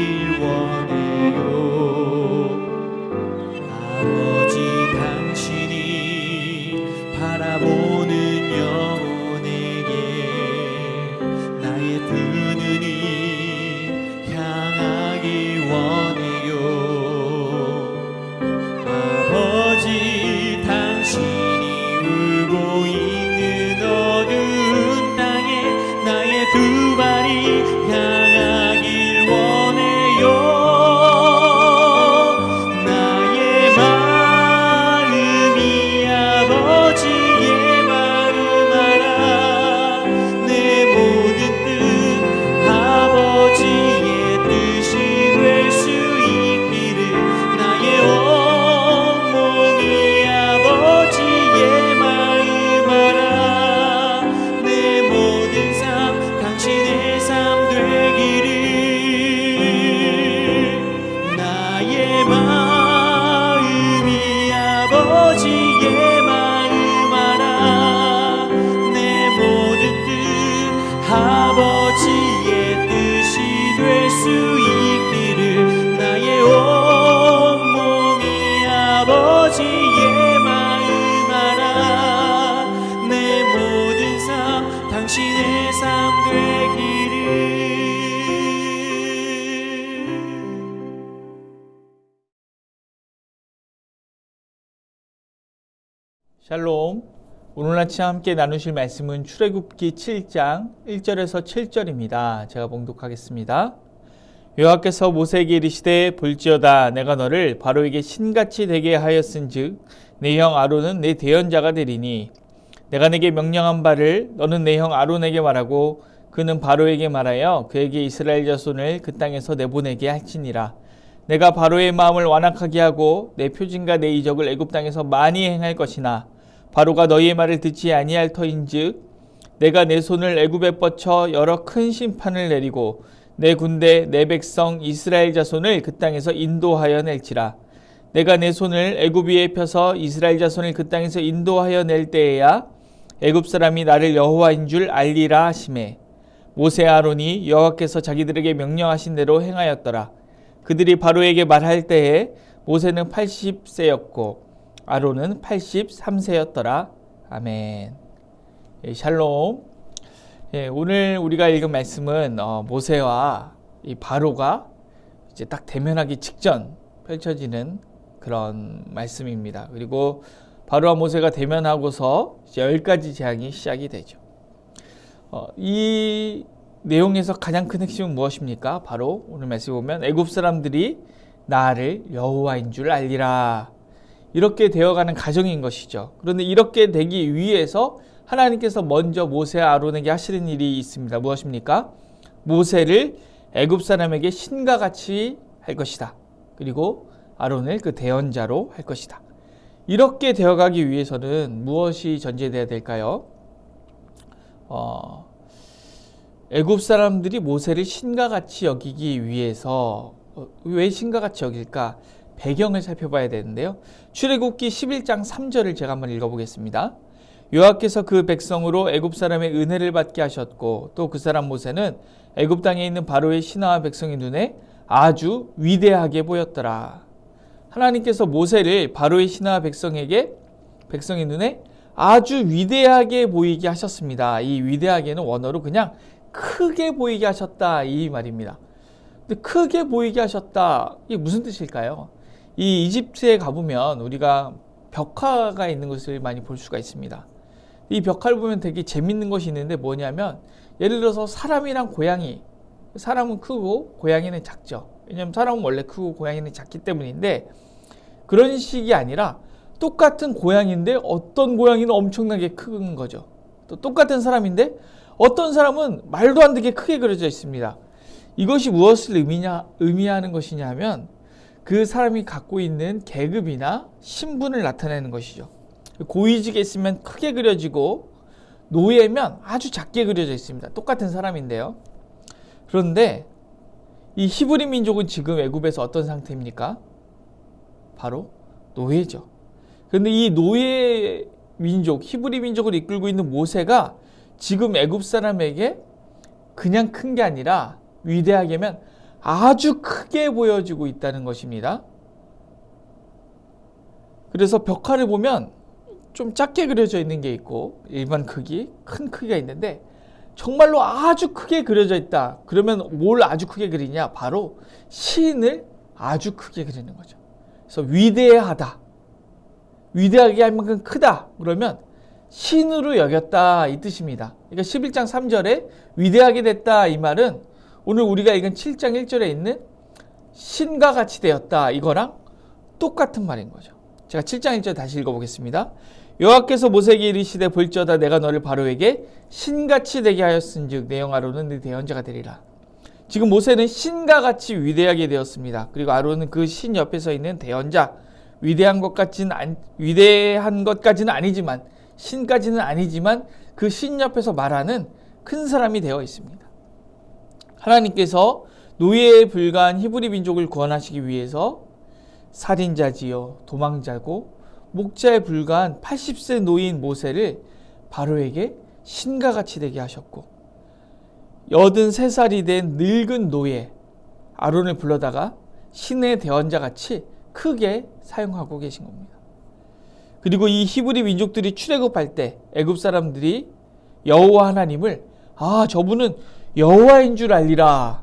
향하길 원해요. 아버지 당신이 바라보는 영혼에게 나의 두 눈이 향하길 원해요. 아버지 당신이 울고 있는 어두운 땅에 나의 두 발이 향하길 원해요. 나의 마음이 아버지의 마음 알아. 내 모든 뜻 아버지의 뜻이 될 수 있기를. 나의 온몸이 아버지의 마음 알아. 내 모든 삶 당신의 삶 되기를. 나의 마음이 아버지의 마음 알아. 내 모든 뜻 아버지의 뜻이 될 수 있기를. 나의 온몸이 아버지의 마음 알아. 내 모든 삶 당신의 삶 되기를. 샬롬. 오늘 아침 함께 나누실 말씀은 출애굽기 7장 1절에서 7절입니다. 제가 봉독하겠습니다. 여호와께서 모세에게 이르시되 볼지어다 내가 너를 바로에게 신같이 되게 하였은즉 내 형 아론은 내 대언자가 되리니 내가 내게 명령한 바를 너는 내 형 아론에게 말하고 그는 바로에게 말하여 그에게 이스라엘 자손을 그 땅에서 내보내게 할지니라. 내가 바로의 마음을 완악하게 하고 내 표징과 내 이적을 애굽 땅에서 많이 행할 것이나 바로가 너희의 말을 듣지 아니할 터인즉 내가 내 손을 애굽에 뻗쳐 여러 큰 심판을 내리고 내 군대 내 백성 이스라엘 자손을 그 땅에서 인도하여 낼지라. 내가 내 손을 애굽 위에 펴서 이스라엘 자손을 그 땅에서 인도하여 낼 때에야 애굽 사람이 나를 여호와인 줄 알리라 하시매 모세 아론이 여호와께서 자기들에게 명령하신 대로 행하였더라. 그들이 바로에게 말할 때에 모세는 80세였고 아론은 83세였더라. 아멘. 샬롬. 오늘 우리가 읽은 말씀은 모세와 이 바로가 이제 딱 대면하기 직전 펼쳐지는 그런 말씀입니다. 그리고 바로와 모세가 대면하고서 이제 10가지 재앙이 시작이 되죠. 이 내용에서 가장 큰 핵심은 무엇입니까? 바로 오늘 말씀을 보면 애굽 사람들이 나를 여호와인 줄 알리라. 이렇게 되어가는 가정인 것이죠. 그런데 이렇게 되기 위해서 하나님께서 먼저 모세와 아론에게 하시는 일이 있습니다. 무엇입니까? 모세를 애굽 사람에게 신과 같이 할 것이다. 그리고 아론을 그 대언자로 할 것이다. 이렇게 되어가기 위해서는 무엇이 전제되어야 될까요? 애굽 사람들이 모세를 신과 같이 여기기 위해서 왜 신과 같이 여길까? 배경을 살펴봐야 되는데요. 출애굽기 11장 3절을 제가 한번 읽어보겠습니다. 여호와께서 그 백성으로 애굽 사람의 은혜를 받게 하셨고 또 그 사람 모세는 애굽 땅에 있는 바로의 신하와 백성의 눈에 아주 위대하게 보였더라. 하나님께서 모세를 바로의 신하와 백성의 눈에 아주 위대하게 보이게 하셨습니다. 이 위대하게는 원어로 그냥 크게 보이게 하셨다 이 말입니다. 근데 크게 보이게 하셨다 이게 무슨 뜻일까요? 이 이집트에 가보면 우리가 벽화가 있는 것을 많이 볼 수가 있습니다. 이 벽화를 보면 되게 재밌는 것이 있는데 뭐냐면 예를 들어서 사람이랑 고양이, 사람은 크고 고양이는 작죠. 왜냐하면 사람은 원래 크고 고양이는 작기 때문인데 그런 식이 아니라 똑같은 고양이인데 어떤 고양이는 엄청나게 큰 거죠. 또 똑같은 사람인데 어떤 사람은 말도 안 되게 크게 그려져 있습니다. 이것이 무엇을 의미하는 것이냐 하면 그 사람이 갖고 있는 계급이나 신분을 나타내는 것이죠. 고위직에 있으면 크게 그려지고 노예면 아주 작게 그려져 있습니다. 똑같은 사람인데요. 그런데 이 히브리 민족은 지금 애굽에서 어떤 상태입니까? 바로 노예죠. 그런데 이 노예 민족, 히브리 민족을 이끌고 있는 모세가 지금 애굽 사람에게 그냥 큰 게 아니라 위대하게면 아주 크게 보여지고 있다는 것입니다. 그래서 벽화를 보면 좀 작게 그려져 있는 게 있고 일반 크기, 큰 크기가 있는데 정말로 아주 크게 그려져 있다. 그러면 뭘 아주 크게 그리냐? 바로 신을 아주 크게 그리는 거죠. 그래서 위대하다. 위대하게 할 만큼 크다. 그러면 신으로 여겼다 이 뜻입니다. 그러니까 11장 3절에 위대하게 됐다 이 말은 오늘 우리가 읽은 7장 1절에 있는 신과 같이 되었다 이거랑 똑같은 말인 거죠. 제가 7장 1절 다시 읽어보겠습니다. 여호와께서 모세에게 이르시되 볼지어다 내가 너를 바로에게 신같이 되게 하였은즉 내 영 아론은 네 대언자가 되리라. 지금 모세는 신과 같이 위대하게 되었습니다. 그리고 아론은 그 신 옆에 서 있는 대언자, 위대한 것까지는 아니지만 신까지는 아니지만 그 신 옆에서 말하는 큰 사람이 되어 있습니다. 하나님께서 노예에 불과한 히브리 민족을 구원하시기 위해서 살인자지요 도망자고 목자에 불과한 80세 노인 모세를 바로에게 신과 같이 되게 하셨고 83살이 된 늙은 노예 아론을 불러다가 신의 대언자 같이 크게 사용하고 계신 겁니다. 그리고 이 히브리 민족들이 출애굽할 때 애굽 사람들이 여호와 하나님을 저분은 여호와인 줄 알리라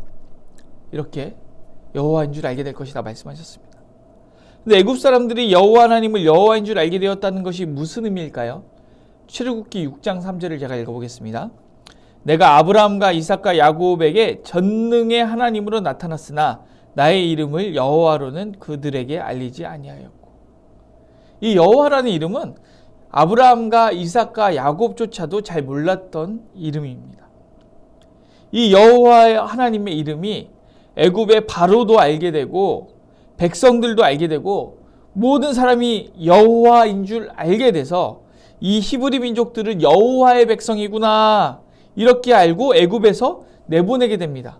이렇게 여호와인 줄 알게 될 것이다 말씀하셨습니다. 근데 애굽 사람들이 여호와 하나님을 여호와인 줄 알게 되었다는 것이 무슨 의미일까요? 출애굽기 6장 3절을 제가 읽어보겠습니다. 내가 아브라함과 이삭과 야곱에게 전능의 하나님으로 나타났으나 나의 이름을 여호와로는 그들에게 알리지 아니하였고 이 여호와라는 이름은 아브라함과 이삭과 야곱조차도 잘 몰랐던 이름입니다. 이 여호와 하나님의 이름이 애굽의 바로도 알게 되고 백성들도 알게 되고 모든 사람이 여호와인 줄 알게 돼서 이 히브리 민족들은 여호와의 백성이구나 이렇게 알고 애굽에서 내보내게 됩니다.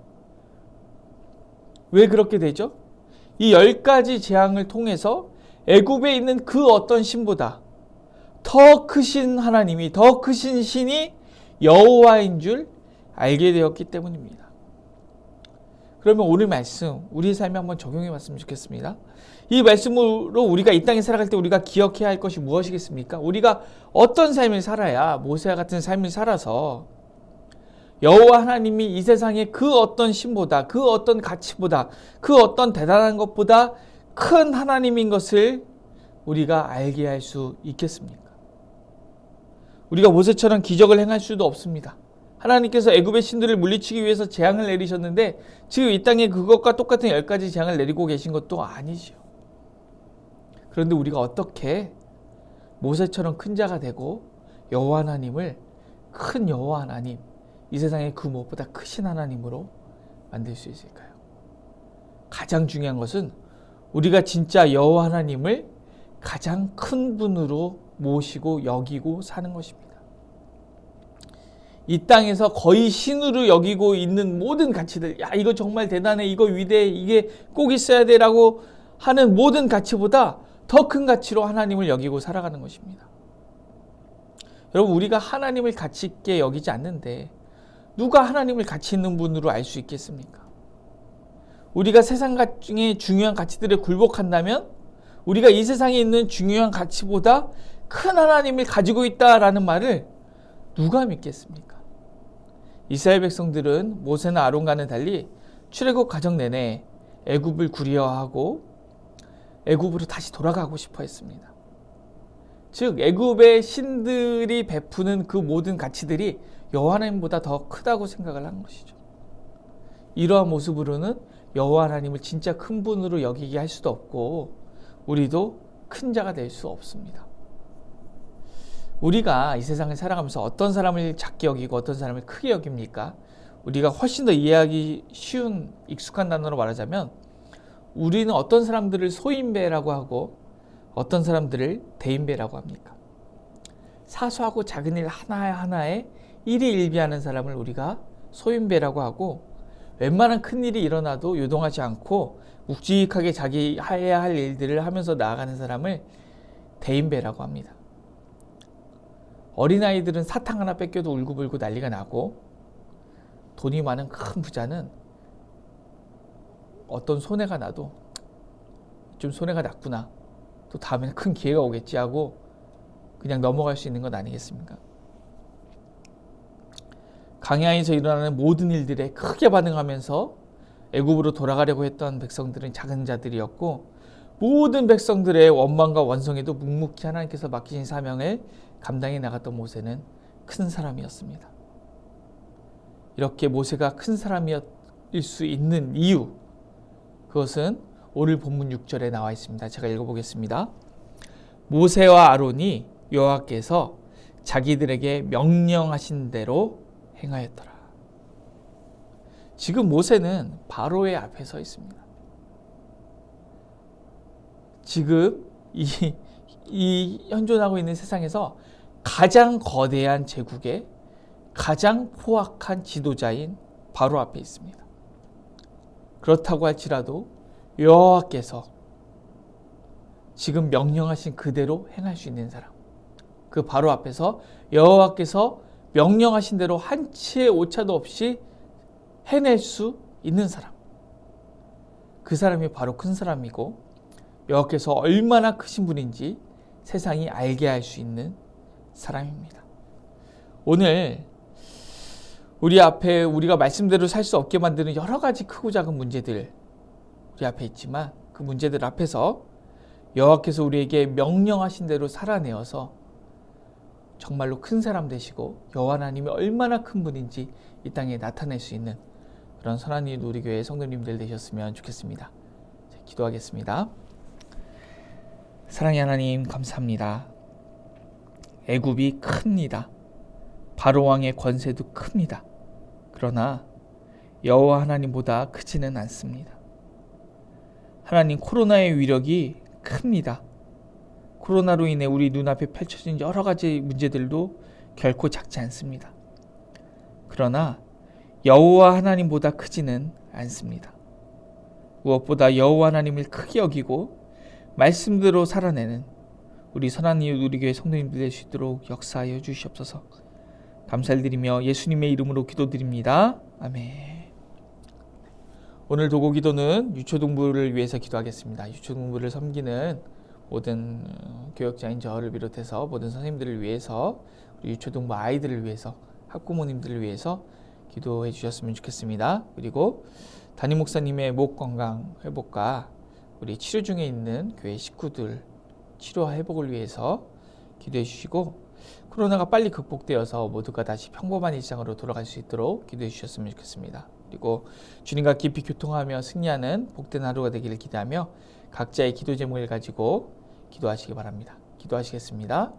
왜 그렇게 되죠? 이 10가지 재앙을 통해서 애굽에 있는 그 어떤 신보다 더 크신 하나님이 더 크신 신이 여호와인 줄 알게 되었기 때문입니다. 그러면 오늘 말씀 우리 삶에 한번 적용해 봤으면 좋겠습니다. 이 말씀으로 우리가 이 땅에 살아갈 때 우리가 기억해야 할 것이 무엇이겠습니까? 우리가 어떤 삶을 살아야 모세와 같은 삶을 살아서 여호와 하나님이 이 세상의 그 어떤 신보다 그 어떤 가치보다 그 어떤 대단한 것보다 큰 하나님인 것을 우리가 알게 할 수 있겠습니까? 우리가 모세처럼 기적을 행할 수도 없습니다. 하나님께서 애굽의 신들을 물리치기 위해서 재앙을 내리셨는데 지금 이 땅에 그것과 똑같은 10가지 재앙을 내리고 계신 것도 아니죠. 그런데 우리가 어떻게 모세처럼 큰 자가 되고 여호와 하나님을 큰 여호와 하나님, 이 세상의 그 무엇보다 크신 하나님으로 만들 수 있을까요? 가장 중요한 것은 우리가 진짜 여호와 하나님을 가장 큰 분으로 모시고 여기고 사는 것입니다. 이 땅에서 거의 신으로 여기고 있는 모든 가치들, 야 이거 정말 대단해, 이거 위대해, 이게 꼭 있어야 돼 라고 하는 모든 가치보다 더 큰 가치로 하나님을 여기고 살아가는 것입니다. 여러분, 우리가 하나님을 가치 있게 여기지 않는데 누가 하나님을 가치 있는 분으로 알 수 있겠습니까? 우리가 세상 중에 중요한 가치들에 굴복한다면 우리가 이 세상에 있는 중요한 가치보다 큰 하나님을 가지고 있다라는 말을 누가 믿겠습니까? 이스라엘 백성들은 모세나 아론과는 달리 출애굽 과정 내내 애굽을 그리워하고 애굽으로 다시 돌아가고 싶어 했습니다. 즉 애굽의 신들이 베푸는 그 모든 가치들이 여호와 하나님보다 더 크다고 생각을 한 것이죠. 이러한 모습으로는 여호와 하나님을 진짜 큰 분으로 여기게 할 수도 없고 우리도 큰 자가 될 수 없습니다. 우리가 이 세상을 살아가면서 어떤 사람을 작게 여기고 어떤 사람을 크게 여깁니까? 우리가 훨씬 더 이해하기 쉬운 익숙한 단어로 말하자면 우리는 어떤 사람들을 소인배라고 하고 어떤 사람들을 대인배라고 합니까? 사소하고 작은 일 하나하나에 일희일비하는 사람을 우리가 소인배라고 하고 웬만한 큰일이 일어나도 요동하지 않고 묵직하게 자기 해야 할 일들을 하면서 나아가는 사람을 대인배라고 합니다. 어린아이들은 사탕 하나 뺏겨도 울고불고 난리가 나고 돈이 많은 큰 부자는 어떤 손해가 나도 좀 손해가 났구나, 또 다음에는 큰 기회가 오겠지 하고 그냥 넘어갈 수 있는 것 아니겠습니까? 강야에서 일어나는 모든 일들에 크게 반응하면서 애굽으로 돌아가려고 했던 백성들은 작은 자들이었고, 모든 백성들의 원망과 원성에도 묵묵히 하나님께서 맡기신 사명을 감당해 나갔던 모세는 큰 사람이었습니다. 이렇게 모세가 큰 사람일 수 있는 이유, 그것은 오늘 본문 6절에 나와 있습니다. 제가 읽어보겠습니다. 모세와 아론이 여호와께서 자기들에게 명령하신 대로 행하였더라. 지금 모세는 바로의 앞에 서 있습니다. 지금 이 현존하고 있는 세상에서 가장 거대한 제국의 가장 포악한 지도자인 바로 앞에 있습니다. 그렇다고 할지라도 여호와께서 지금 명령하신 그대로 행할 수 있는 사람, 그 바로 앞에서 여호와께서 명령하신 대로 한 치의 오차도 없이 해낼 수 있는 사람, 그 사람이 바로 큰 사람이고, 여호와께서 얼마나 크신 분인지 세상이 알게 할 수 있는 사람입니다. 오늘 우리 앞에 우리가 말씀대로 살 수 없게 만드는 여러 가지 크고 작은 문제들 우리 앞에 있지만, 그 문제들 앞에서 여호와께서 우리에게 명령하신 대로 살아내어서 정말로 큰 사람 되시고 여호와 하나님이 얼마나 큰 분인지 이 땅에 나타낼 수 있는 그런 선한 우리 교회 성도님들 되셨으면 좋겠습니다. 자, 기도하겠습니다. 사랑의 하나님, 감사합니다. 애굽이 큽니다. 바로 왕의 권세도 큽니다. 그러나 여호와 하나님보다 크지는 않습니다. 하나님, 코로나의 위력이 큽니다. 코로나로 인해 우리 눈앞에 펼쳐진 여러 가지 문제들도 결코 작지 않습니다. 그러나 여호와 하나님보다 크지는 않습니다. 무엇보다 여호와 하나님을 크게 여기고 말씀대로 살아내는 우리 선한 이웃 우리 교회 성도님들 될 수 있도록 역사하여 주시옵소서. 감사를 드리며 예수님의 이름으로 기도드립니다. 아멘. 오늘 도고 기도는 유초동부를 위해서 기도하겠습니다. 유초동부를 섬기는 모든 교역자인 저를 비롯해서 모든 선생님들을 위해서, 우리 유초동부 아이들을 위해서, 학부모님들을 위해서 기도해 주셨으면 좋겠습니다. 그리고 담임 목사님의 목 건강 회복과 우리 치료 중에 있는 교회 식구들 치료와 회복을 위해서 기도해 주시고, 코로나가 빨리 극복되어서 모두가 다시 평범한 일상으로 돌아갈 수 있도록 기도해 주셨으면 좋겠습니다. 그리고 주님과 깊이 교통하며 승리하는 복된 하루가 되기를 기대하며 각자의 기도 제목을 가지고 기도하시기 바랍니다. 기도하시겠습니다.